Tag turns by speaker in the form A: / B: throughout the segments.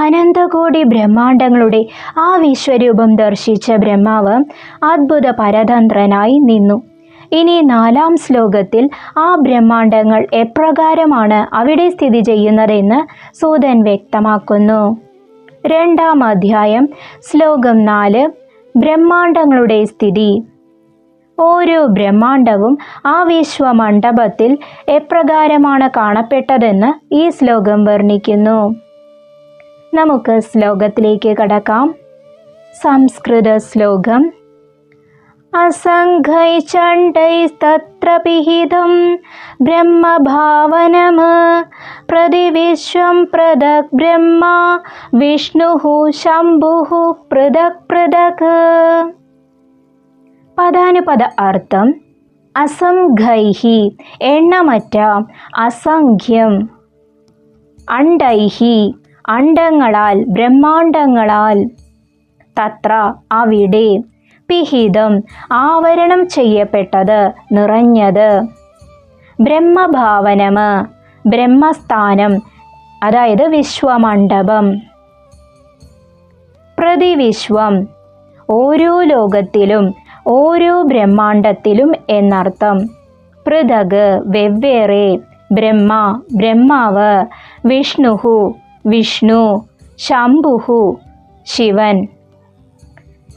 A: അനന്തകോടി ബ്രഹ്മാണ്ടങ്ങളുടെ ആ വിശ്വരൂപം ദർശിച്ച ബ്രഹ്മാവ് അദ്ഭുത പരതന്ത്രനായി നിന്നു. ഇനി 4-ാം ശ്ലോകത്തിൽ ആ ബ്രഹ്മാണ്ടങ്ങൾ എപ്രകാരമാണ് അവിടെ സ്ഥിതി ചെയ്യുന്നതെന്ന് സൂതൻ വ്യക്തമാക്കുന്നു. 2-ാം അധ്യായം ശ്ലോകം 4 ബ്രഹ്മാണ്ടങ്ങളുടെ സ്ഥിതി. ഓരോ ബ്രഹ്മാണ്ടവും ആ വിശ്വമണ്ഡപത്തിൽ എപ്രകാരമാണ് കാണപ്പെട്ടതെന്ന് ഈ ശ്ലോകം വർണ്ണിക്കുന്നു. നമുക്ക് ശ്ലോകത്തിലേക്ക് കടക്കാം. സംസ്കൃത ശ്ലോകം. അസംഖൈചണ്ഡൈസ്തത്ര പിഹിതം ബ്രഹ്മഭാവനം പ്രതിവിശ്വം പൃഥക് ബ്രഹ്മ വിഷ്ണുഃ ശംഭുഃ പൃഥക് പൃഥക്. പദാനുപദ അർത്ഥം: അസംഖൈഹി എണ്ണമറ്റ, അസംഖ്യം, അണ്ഡൈഹി അണ്ഡങ്ങളാൽ, ബ്രഹ്മാണ്ടങ്ങളാൽ, തത്ര അവിടെ, പിഹിതം ആവരണം ചെയ്യപ്പെട്ടത്, നിറഞ്ഞത്, ബ്രഹ്മഭാവനം ബ്രഹ്മസ്ഥാനം അതായത് വിശ്വമണ്ഡപം, പ്രതിവിശ്വം ഓരോ ലോകത്തിലും ഓരോ ബ്രഹ്മാണ്ടത്തിലും എന്നർത്ഥം, പൃഥക് വെവ്വേറെ, ബ്രഹ്മ ബ്രഹ്മാവ്, വിഷ്ണുഃ വിഷ്ണു, ശംഭുഃ ശിവൻ.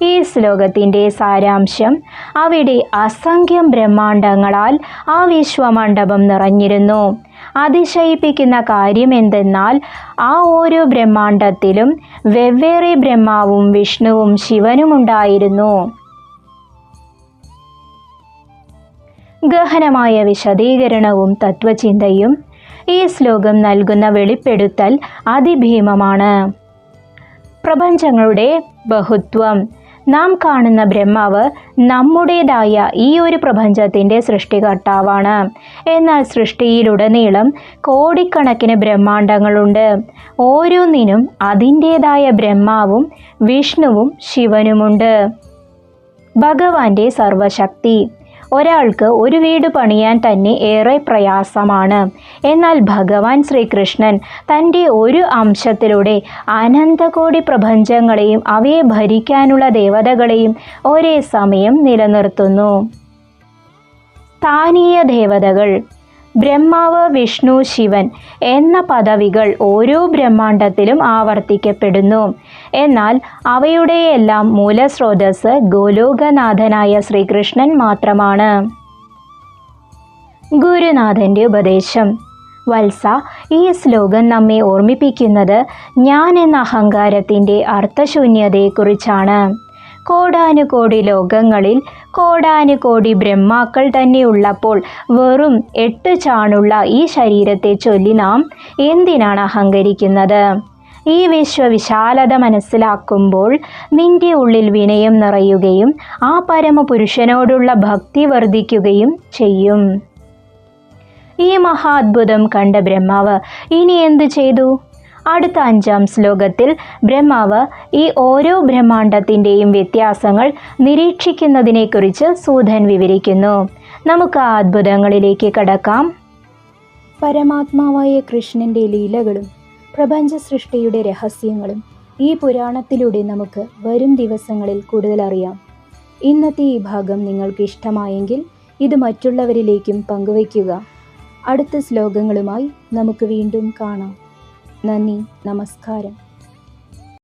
A: ഈ ശ്ലോകത്തിൻ്റെ സാരാംശം: അവിടെ അസംഖ്യം ബ്രഹ്മാണ്ടങ്ങളാൽ ആ വിശ്വമണ്ഡപം നിറഞ്ഞിരുന്നു. അതിശയിപ്പിക്കുന്ന കാര്യം എന്തെന്നാൽ ആ ഓരോ ബ്രഹ്മാണ്ടത്തിലും വെവ്വേറെ ബ്രഹ്മാവും വിഷ്ണുവും ശിവനും ഉണ്ടായിരുന്നു. ഗഹനമായ വിശദീകരണവും തത്വചിന്തയും ഈ ശ്ലോകം നൽകുന്ന വെളിപ്പെടുത്തൽ അതിഭീമമാണ്. പ്രപഞ്ചങ്ങളുടെ ബഹുത്വം. നാം കാണുന്ന ബ്രഹ്മാവ് നമ്മുടേതായ ഈ ഒരു പ്രപഞ്ചത്തിൻ്റെ സൃഷ്ടികർത്താവാണ്. എന്നാൽ സൃഷ്ടിയിലുടനീളം കോടിക്കണക്കിന് ബ്രഹ്മാണ്ടങ്ങളുണ്ട്. ഓരോന്നിനും അതിൻ്റേതായ ബ്രഹ്മാവും വിഷ്ണുവും ശിവനുമുണ്ട്. ഭഗവാന്റെ സർവശക്തി. ഒരാൾക്ക് ഒരു വീട് പണിയാൻ തന്നെ ഏറെ പ്രയാസമാണ്. എന്നാൽ ഭഗവാൻ ശ്രീകൃഷ്ണൻ തൻ്റെ ഒരു അംശത്തിലൂടെ അനന്തകോടി പ്രപഞ്ചങ്ങളെയും അവയെ ഭരിക്കാനുള്ള ദേവതകളെയും ഒരേ സമയം നിലനിർത്തുന്നു. സ്ഥാനീയ ദേവതകൾ. ബ്രഹ്മാവ് വിഷ്ണു ശിവൻ എന്ന പദവികൾ ഓരോ ബ്രഹ്മാണ്ടത്തിലും ആവർത്തിക്കപ്പെടുന്നു. എന്നാൽ അവയുടെയെല്ലാം മൂലസ്രോതസ് ഗോലോകനാഥനായ ശ്രീകൃഷ്ണൻ മാത്രമാണ്. ഗുരുനാഥൻ്റെ ഉപദേശം. വത്സ, ഈ ശ്ലോകം നമ്മെ ഓർമ്മിപ്പിക്കുന്നത് ഞാൻ എന്ന അഹങ്കാരത്തിൻ്റെ അർത്ഥശൂന്യതയെക്കുറിച്ചാണ്. കോടാനുകോടി ലോകങ്ങളിൽ കോടാനുകോടി ബ്രഹ്മാക്കൾ തന്നെ ഉള്ളപ്പോൾ വെറും 8 ചാണുള്ള ഈ ശരീരത്തെ ചൊല്ലി നാം എന്തിനാണ് അഹങ്കരിക്കുന്നത്? ഈ വിശ്വവിശാലത മനസ്സിലാക്കുമ്പോൾ നിന്റെ ഉള്ളിൽ വിനയം നിറയുകയും ആ പരമപുരുഷനോടുള്ള ഭക്തി വർദ്ധിക്കുകയും ചെയ്യും. ഈ മഹാത്ഭുതം കണ്ട ബ്രഹ്മാവ് ഇനി എന്തു ചെയ്തു? അടുത്ത 5-ാം ശ്ലോകത്തിൽ ബ്രഹ്മാവ് ഈ ഓരോ ബ്രഹ്മാണ്ടത്തിൻ്റെയും വ്യത്യാസങ്ങൾ നിരീക്ഷിക്കുന്നതിനെക്കുറിച്ച് സൂതൻ വിവരിക്കുന്നു. നമുക്ക് ആ അത്ഭുതങ്ങളിലേക്ക് കടക്കാം. പരമാത്മാവായ കൃഷ്ണൻ്റെ ലീലകളും പ്രപഞ്ച സൃഷ്ടിയുടെ രഹസ്യങ്ങളും ഈ പുരാണത്തിലൂടെ നമുക്ക് വരും ദിവസങ്ങളിൽ കൂടുതൽ അറിയാം. ഇന്നത്തെ ഈ ഭാഗം നിങ്ങൾക്ക് ഇഷ്ടമായെങ്കിൽ ഇത് മറ്റുള്ളവരിലേക്കും പങ്കുവയ്ക്കുക. അടുത്ത ശ്ലോകങ്ങളുമായി നമുക്ക് വീണ്ടും കാണാം. നന്ദി, നമസ്കാരം.